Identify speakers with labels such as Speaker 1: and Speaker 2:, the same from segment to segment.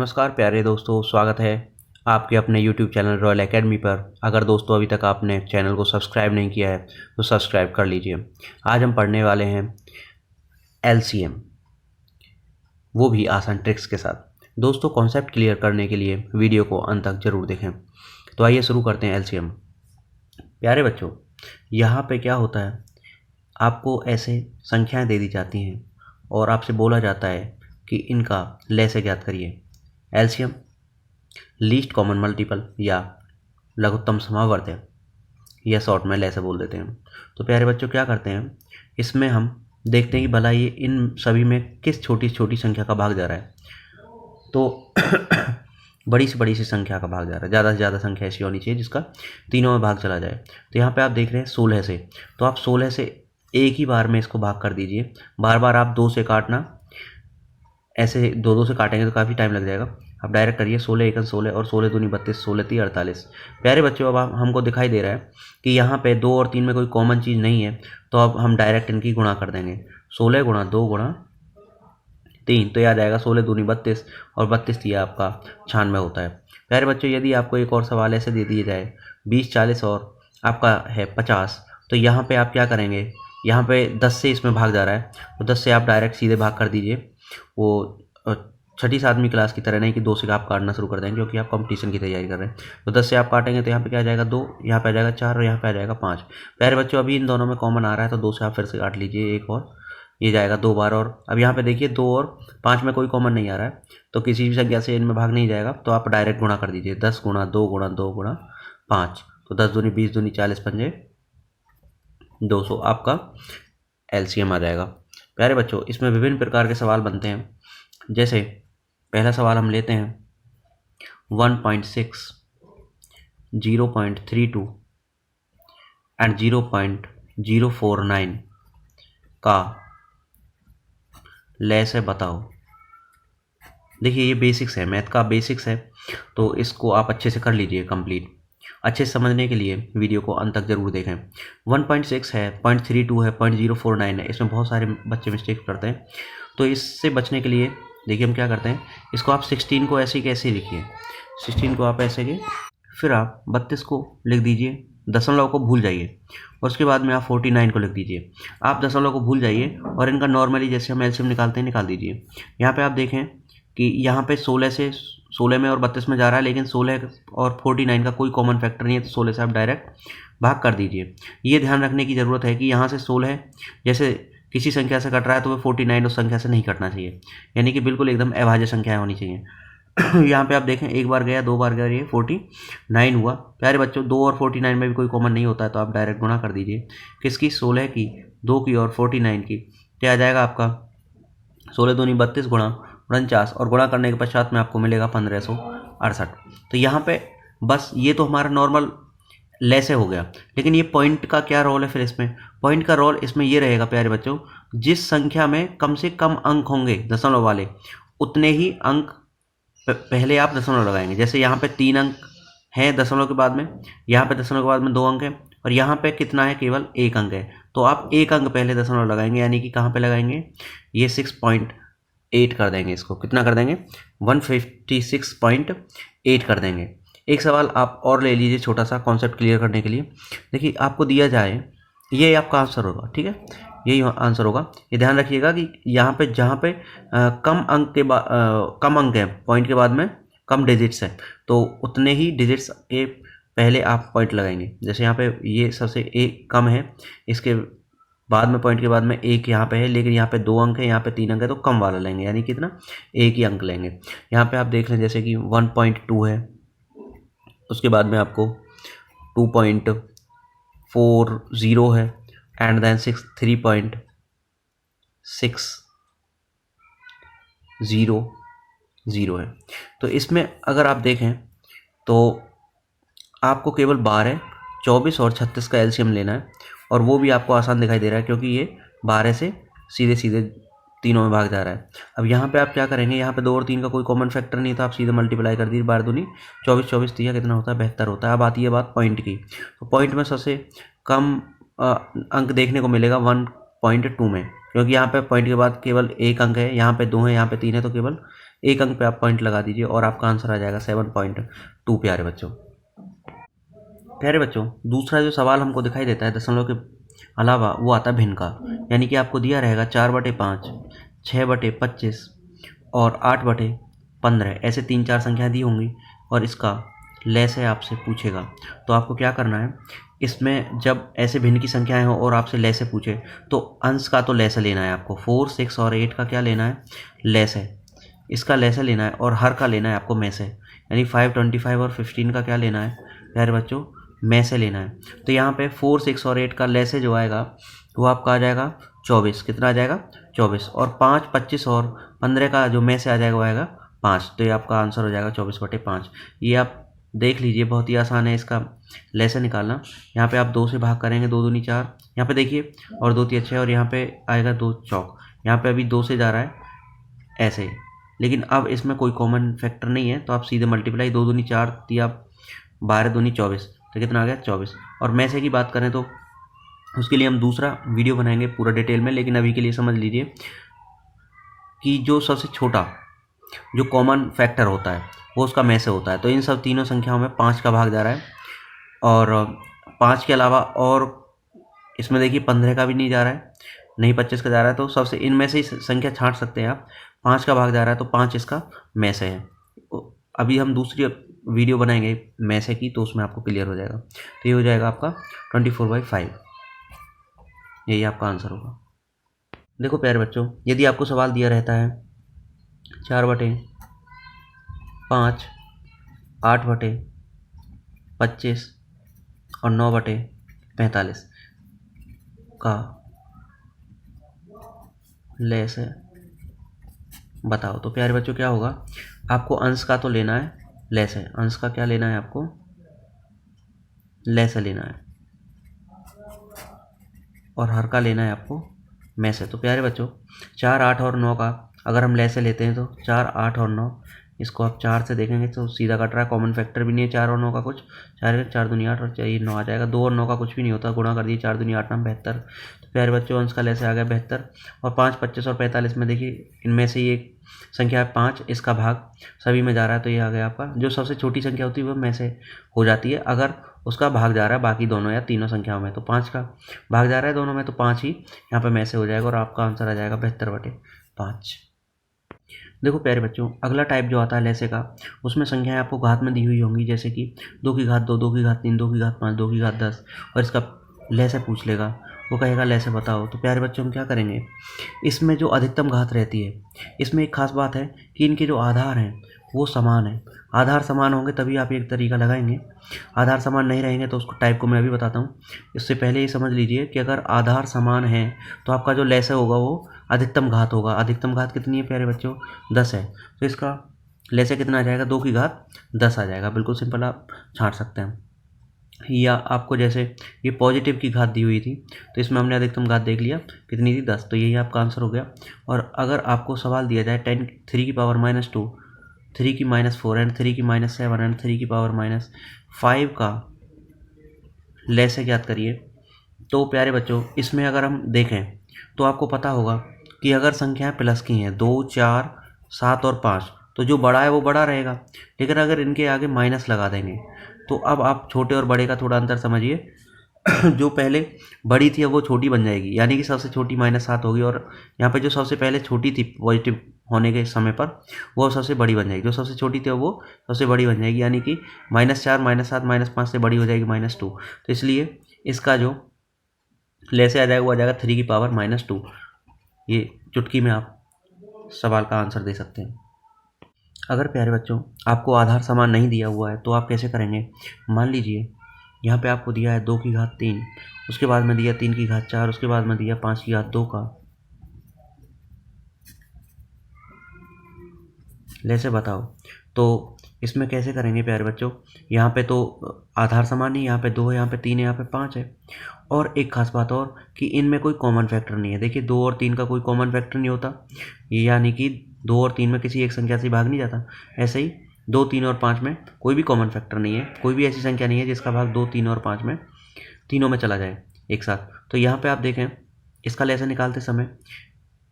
Speaker 1: नमस्कार प्यारे दोस्तों, स्वागत है आपके अपने YouTube चैनल रॉयल एकेडमी पर। अगर दोस्तों अभी तक आपने चैनल को सब्सक्राइब नहीं किया है तो सब्सक्राइब कर लीजिए। आज हम पढ़ने वाले हैं LCM, वो भी आसान ट्रिक्स के साथ। दोस्तों कॉन्सेप्ट क्लियर करने के लिए वीडियो को अंत तक ज़रूर देखें। तो आइए शुरू करते हैं LCM। प्यारे बच्चों, यहाँ पे क्या होता है, आपको ऐसे संख्याएँ दे दी जाती हैं और आपसे बोला जाता है कि इनका लैसे ज्ञात करिए। LCM लीस्ट कॉमन मल्टीपल या लघुत्तम समावर्त्य, या शॉर्ट में लैसे बोल देते हैं। तो प्यारे बच्चों क्या करते हैं, इसमें हम देखते हैं कि भला ये इन सभी में किस छोटी छोटी संख्या का भाग जा रहा है। तो बड़ी सी संख्या का भाग जा रहा है। ज़्यादा से ज़्यादा संख्या ऐसी होनी चाहिए जिसका तीनों में भाग चला जाए। तो यहाँ पे आप देख रहे हैं 16 से, तो आप 16 से एक ही बार में इसको भाग कर दीजिए। बार बार आप 2 से काटना, ऐसे 2 से काटेंगे तो काफ़ी टाइम लग जाएगा। आप डायरेक्ट करिए 16 एकन 16 और 16 दूनी 32, 16 तीन 48। प्यारे बच्चों, अब हमको दिखाई दे रहा है कि यहाँ पे 2 और 3 में कोई कॉमन चीज़ नहीं है, तो अब हम डायरेक्ट इनकी गुणा कर देंगे। 16 गुणा 2 गुणा 3, तो याद आएगा 16 दूनी 32 और 32 दिया आपका 96 होता है। प्यारे बच्चों, यदि आपको एक और सवाल ऐसे दे दिया जाए 20 40 और आपका है 50, तो यहाँ पे आप क्या करेंगे, यहाँ पे 10 से इसमें भाग जा रहा है, तो 10 से आप डायरेक्ट सीधे भाग कर दीजिए। वो छठी सातवीं क्लास की तरह नहीं कि 2 से आप काटना शुरू कर देंगे, क्योंकि आप कंपटीशन की तैयारी कर रहे हैं। तो 10 से आप काटेंगे तो यहाँ पे क्या आ जाएगा 2, यहाँ पे आ जाएगा 4 और यहाँ पे आ जाएगा 5। प्यारे बच्चों, अभी इन दोनों में कॉमन आ रहा है तो 2 से आप फिर से काट लीजिए एक और, ये जाएगा 2 बार। और अब यहाँ पे देखिए 2 और 5 में कोई कॉमन नहीं आ रहा है, तो किसी भी संख्या से इनमें भाग नहीं जाएगा, तो आप डायरेक्ट गुणा कर दीजिए। 10 गुणा 2 गुणा 2 गुणा 5, तो 10 दूनी 20 दूनी 40 पंजे 200 आपका LCM आ जाएगा। प्यारे बच्चों, इसमें विभिन्न प्रकार के सवाल बनते हैं। जैसे पहला सवाल हम लेते हैं 1.6, 0.32 एंड 0.049 का लैसे बताओ। देखिए ये बेसिक्स है, मैथ का बेसिक्स है, तो इसको आप अच्छे से कर लीजिए कंप्लीट। अच्छे से समझने के लिए वीडियो को अंत तक जरूर देखें। 1.6 है, 0.32 है, 0.049 है, इसमें बहुत सारे बच्चे मिस्टेक करते हैं। तो इससे बचने के लिए देखिए हम क्या करते हैं, इसको आप 16 को ऐसे कैसे लिखिए, 16 को आप ऐसे के, फिर आप 32 को लिख दीजिए, दशमलव को भूल जाइए, और उसके बाद में आप 49 को लिख दीजिए। आप दशमलव को भूल जाइए और इनका नॉर्मली जैसे हम LCM निकालते हैं निकाल दीजिए। यहाँ पे आप देखें कि यहाँ पे 16 से 16 में और 32 में जा रहा है, लेकिन 16 और 49 का कोई कॉमन फैक्टर नहीं है, तो 16 से आप डायरेक्ट भाग कर दीजिए। ये ध्यान रखने की ज़रूरत है कि यहाँ से 16 जैसे किसी संख्या से कट रहा है तो वो 49 उस संख्या से नहीं कटना चाहिए, यानी कि बिल्कुल एकदम अभाज्य संख्याएं होनी चाहिए। यहाँ पे आप देखें, एक बार गया 2 बार गया, ये 49 हुआ। प्यारे बच्चों, 2 और 49 में भी कोई कॉमन नहीं होता है, तो आप डायरेक्ट गुणा कर दीजिए। किसकी, 16 की, 2 की और 49 की। क्या आ जाएगा आपका 16 दूनी 32 गुणा 49, और गुणा करने के पश्चात में आपको मिलेगा 1568। तो यहाँ पे बस ये तो हमारा नॉर्मल लैसे हो गया, लेकिन ये पॉइंट का क्या रोल है फिर इसमें। पॉइंट का रोल इसमें ये रहेगा प्यारे बच्चों, जिस संख्या में कम से कम अंक होंगे दशमलव वाले, उतने ही अंक पहले आप दशमलव लगाएंगे। जैसे यहाँ पे 3 अंक हैं दशमलव के बाद में, यहाँ पे दशमलव के बाद में 2 अंक हैं, और यहाँ पे कितना है, केवल 1 अंक है, तो आप 1 अंक पहले दशमलव लगाएंगे, यानी कि कहाँ पे लगाएंगे, ये 6.8 कर देंगे। इसको कितना कर देंगे, 156.8 कर देंगे। एक सवाल आप और ले लीजिए छोटा सा कॉन्सेप्ट क्लियर करने के लिए। देखिए आपको दिया जाए, ये आपका आंसर होगा, ठीक है, यही आंसर होगा। ये ध्यान रखिएगा कि यहाँ पे जहाँ पे कम अंक के बाद कम अंक है, पॉइंट के बाद में कम डिजिट्स है, तो उतने ही डिजिट्स के पहले आप पॉइंट लगाएंगे। जैसे यहाँ पे ये सबसे एक कम है, इसके बाद में पॉइंट के बाद में 1 यहाँ पे है, लेकिन यहाँ पे 2 अंक है, यहाँ पे 3 अंक है, तो कम वाला लेंगे, यानी कितना, 1 ही अंक लेंगे। यहाँ पे आप देख लें जैसे कि 1.2 है, उसके बाद में आपको 2.40 है, एंड देन 3.600 है। तो इसमें अगर आप देखें तो आपको केवल 12, 24 और 36 का LCM लेना है, और वो भी आपको आसान दिखाई दे रहा है क्योंकि ये 12 से सीधे सीधे तीनों में भाग जा रहा है। अब यहाँ पे आप क्या करेंगे, यहाँ पे 2 और 3 का कोई कॉमन फैक्टर नहीं था, आप सीधे मल्टीप्लाई कर दीजिए, 12 दूनी 24, 24 दिया कितना होता है, 72 होता है। अब आती है बात पॉइंट की, तो पॉइंट में सबसे कम अंक देखने को मिलेगा 1.2 में, क्योंकि यहाँ पे पॉइंट के बाद केवल 1 अंक है, यहाँ पे 2 है, यहाँ पे 3 है, तो केवल एक अंक पे आप पॉइंट लगा दीजिए और आपका आंसर आ जाएगा 7.2। प्यारे बच्चों, दूसरा जो सवाल हमको दिखाई देता है दशमलव के अलावा वो आता है भिन्न का, यानी कि आपको दिया रहेगा 4/5, 6/25 और 8/15, ऐसे 3-4 संख्या दी होंगी और इसका लैसे आपसे पूछेगा। तो आपको क्या करना है, इसमें जब ऐसे भिन्न की संख्याएं हो और आपसे लैसे पूछे तो अंश का तो लैसे लेना है आपको। 4, 6 और 8 का क्या लेना है, लैसे, इसका लैसे लेना है और हर का लेना है आपको में से, यानी 5, 25 और 15 का क्या लेना है प्यारे बच्चों, में से लेना है। तो यहाँ पे 4, 6 और 8 का लैसे जो आएगा वो आपका आ जाएगा 24। कितना आ जाएगा, 24। और 5, 25 और 15 का जो में से आ जाएगा वो आएगा 5। तो ये आपका आंसर हो जाएगा 24/5। ये आप देख लीजिए, बहुत ही आसान है इसका लैसे निकालना। यहाँ पे आप 2 से भाग करेंगे, 2 दूनी 4, यहाँ पे देखिए, और 2 3 6, और यहाँ पे आएगा 2 चौक। यहाँ पे अभी 2 से जा रहा है ऐसे ही, लेकिन अब इसमें कोई कॉमन फैक्टर नहीं है तो आप सीधे मल्टीप्लाई, 2 दूनी 4 दिया, 12 दूनी 24, तो कितना आ गया 24। और में से की बात करें तो उसके लिए हम दूसरा वीडियो बनाएंगे पूरा डिटेल में, लेकिन अभी के लिए समझ लीजिए कि जो सबसे छोटा जो कॉमन फैक्टर होता है वो उसका में से होता है। तो इन सब तीनों संख्याओं में 5 का भाग जा रहा है, और 5 के अलावा और इसमें देखिए 15 का भी नहीं जा रहा है, नहीं 25 का जा रहा है। तो सबसे इनमें से ही संख्या छांट सकते हैं आप। 5 का भाग जा रहा है तो 5 इसका में से है। अभी हम दूसरी वीडियो बनाएंगे में से की, तो उसमें आपको क्लियर हो जाएगा। तो ये हो जाएगा आपका 24/5, यही आपका आंसर होगा। देखो प्यारे बच्चों, यदि आपको सवाल दिया रहता है 4/5, 8/25 और 9/45 का लैसे बताओ, तो प्यारे बच्चों क्या होगा, आपको अंश का तो लेना है लैसे, अंश का क्या लेना है आपको, लैसे लेना है, और हर का लेना है आपको में से। तो प्यारे बच्चों 4, 8 और 9 का अगर हम लैसे लेते हैं तो 4, 8 और 9, इसको आप 4 से देखेंगे तो सीधा कट रहा है, कॉमन फैक्टर भी नहीं है 4 और 9 का कुछ। 4 दूनी 8 और 4 9 आ जाएगा। 2 और 9 का कुछ भी नहीं होता, गुणा कर दिए, 4 दूनी 8 9 72। तो प्यारे बच्चों अंश का लैसे आ गया 72। और 5, 25 और 45 में देखिए इनमें से ये संख्या है 5, इसका भाग सभी में जा रहा है, तो ये आ गया आपका। जो सबसे छोटी संख्या होती है वो में से हो जाती है अगर उसका भाग जा रहा है बाकी दोनों या तीनों संख्याओं में। तो 5 का भाग जा रहा है दोनों में, तो 5 ही यहाँ पे में से हो जाएगा और आपका आंसर आ जाएगा 72/5। देखो प्यारे बच्चों, अगला टाइप जो आता है लैसे का, उसमें संख्याएं आपको घात में दी हुई होंगी, जैसे कि 2 की घात 2, 2 की घात 3, 2 की घात 5, 2 की घात 10, और इसका लैसे पूछ लेगा, वो कहेगा लैसे बताओ। तो प्यारे बच्चों हम क्या करेंगे, इसमें जो अधिकतम घात रहती है, इसमें एक खास बात है कि इनके जो आधार हैं वो समान है। आधार समान होंगे तभी आप एक तरीका लगाएंगे, आधार समान नहीं रहेंगे तो उसको टाइप को मैं अभी बताता हूँ। इससे पहले ये समझ लीजिए कि अगर आधार समान है तो आपका जो लैसे होगा वो अधिकतम घात होगा। अधिकतम घात कितनी है प्यारे बच्चों, 10 है, तो इसका लैसे कितना आ जाएगा, 2 की घात 10 आ जाएगा। बिल्कुल सिंपल, आप छांट सकते हैं। या आपको जैसे ये पॉजिटिव की घात दी हुई थी तो इसमें हमने अधिकतम घात देख लिया कितनी थी, 10, तो यही आपका आंसर हो गया। और अगर आपको सवाल दिया जाए 10 3 की पावर -2, 3 की -4 एंड 3 की -7 एंड 3 की पावर -5 का लैसे ज्ञात करिए, तो प्यारे बच्चों इसमें अगर हम देखें तो आपको पता होगा कि अगर संख्याएं प्लस की हैं 2, 4, 7 और 5, तो जो बड़ा है वो बड़ा रहेगा। लेकिन अगर इनके आगे माइनस लगा देंगे तो अब आप छोटे और बड़े का थोड़ा अंतर समझिए। जो पहले बड़ी थी अब वो छोटी बन जाएगी, यानी कि सबसे छोटी -7 होगी, और यहाँ पे जो सबसे पहले छोटी थी पॉजिटिव होने के समय पर वो सबसे बड़ी बन जाएगी। जो सबसे छोटी थी वो सबसे बड़ी बन जाएगी, यानी कि -4, -7, -5 से बड़ी हो जाएगी -2। तो इसलिए इसका जो लैसे आ जाएगा वो आ जाएगा 3 की पावर -2। ये चुटकी में आप सवाल का आंसर दे सकते हैं। अगर प्यारे बच्चों आपको आधार समान नहीं दिया हुआ है तो आप कैसे करेंगे, मान लीजिए यहाँ पे आपको दिया है 2 की घात 3, उसके बाद में दिया 3 की घात 4, उसके बाद में दिया 5 की घात 2 का लैसे बताओ। तो इसमें कैसे करेंगे प्यारे बच्चों, यहाँ पे तो आधार समान नहीं, यहाँ पे 2 है, यहाँ पे 3 है, यहाँ पे 5 है। और एक खास बात और कि इनमें कोई कॉमन फैक्टर नहीं है। देखिए 2 और 3 का कोई कॉमन फैक्टर नहीं होता, यानी कि 2 और 3 में किसी एक संख्या से भाग नहीं जाता। ऐसे ही 2, 3 और 5 में कोई भी कॉमन फैक्टर नहीं है, कोई भी ऐसी संख्या नहीं है जिसका भाग 2, 3 और 5 में तीनों में चला जाए एक साथ। तो यहाँ पे आप देखें इसका लैसे निकालते समय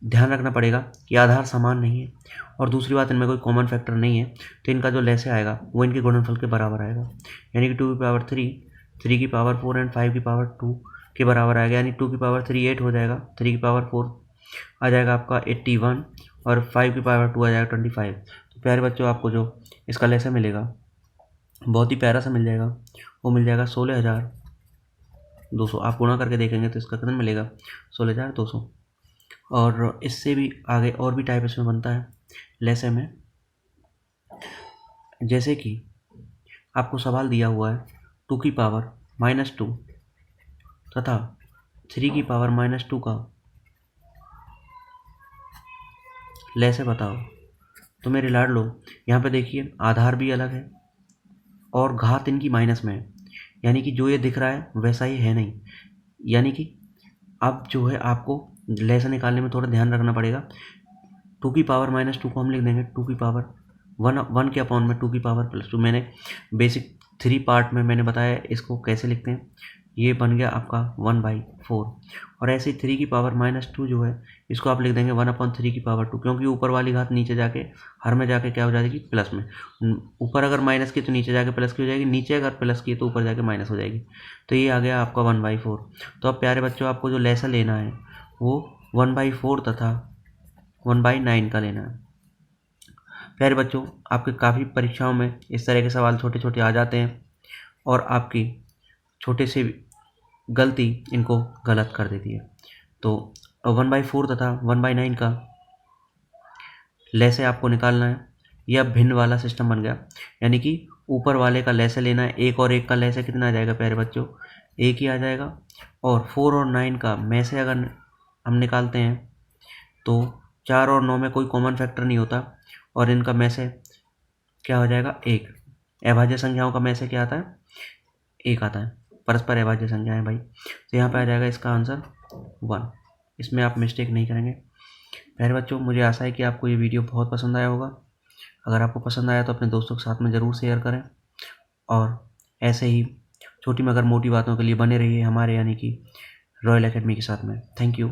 Speaker 1: ध्यान रखना पड़ेगा कि आधार समान नहीं है, और दूसरी बात इनमें कोई कॉमन फैक्टर नहीं है, तो इनका जो लैसे आएगा वो इनके गुणनफल के बराबर आएगा, यानी कि 2 की पावर 3, 3 की पावर 4 एंड 5 की पावर 2 के बराबर आएगा, यानी 2 की पावर 3 8 हो जाएगा, 3 की पावर 4 आ जाएगा आपका 81 और 5 की पावर 2 आ जाएगा 25। तो प्यारे बच्चों आपको जो इसका लैसे मिलेगा बहुत ही प्यारा सा मिल जाएगा, वो मिल जाएगा 16,200। आप गुणा करके देखेंगे तो इसका कितना मिलेगा 16,200। और इससे भी आगे और भी टाइप इसमें बनता है लैसे में, जैसे कि आपको सवाल दिया हुआ है 2 की पावर -2 तथा 3 की पावर -2 का लैसे बताओ। तो मेरे लाडलो यहाँ पे देखिए आधार भी अलग है और घात इनकी माइनस में है, यानी कि जो ये दिख रहा है वैसा ही है नहीं, यानी कि अब जो है आपको लैसे निकालने में थोड़ा ध्यान रखना पड़ेगा। 2 की पावर -2 को हम लिख देंगे 2 की पावर 1 के अपॉन में 2 की पावर +2। मैंने बेसिक 3 पार्ट में मैंने बताया इसको कैसे लिखते हैं, ये बन गया आपका 1/4। और ऐसे ही 3 की पावर -2 जो है इसको आप लिख देंगे 1/3 की पावर 2, क्योंकि ऊपर वाली घात नीचे जाके हर में जाके क्या हो जाएगी प्लस में, ऊपर अगर माइनस की तो नीचे जाके प्लस की हो जाएगी, नीचे अगर प्लस की तो ऊपर जाके माइनस हो जाएगी। तो ये आ गया आपका 1/4। तो अब प्यारे बच्चों आपको जो लैसा लेना है वो 1/4 तथा 1/9 का लेना है। प्यारे बच्चों आपके काफ़ी परीक्षाओं में इस तरह के सवाल छोटे छोटे आ जाते हैं और आपकी छोटे से गलती इनको गलत कर देती है। तो 1/4 तथा 1/9 का लैसे आपको निकालना है। यह भिन्न वाला सिस्टम बन गया, यानी कि ऊपर वाले का लैसे लेना है, 1 और 1 का लैसे कितना आ जाएगा प्यारे बच्चों 1 ही आ जाएगा, और 4 और 9 का में से अगर हम निकालते हैं तो 4 और 9 में कोई कॉमन फैक्टर नहीं होता, और इनका में से क्या हो जाएगा 1। अभाज्य संख्याओं का में से क्या आता है 1 आता है, परस्पर अभाज्य संख्या है भाई। तो यहाँ पे आ जाएगा इसका आंसर 1। इसमें आप मिस्टेक नहीं करेंगे। प्यारे बच्चों मुझे आशा है कि आपको ये वीडियो बहुत पसंद आया होगा। अगर आपको पसंद आया तो अपने दोस्तों के साथ में ज़रूर शेयर करें, और ऐसे ही छोटी मगर मोटी बातों के लिए बने रहिए हमारे यानी कि रॉयल एकेडमी के साथ में। Thank you.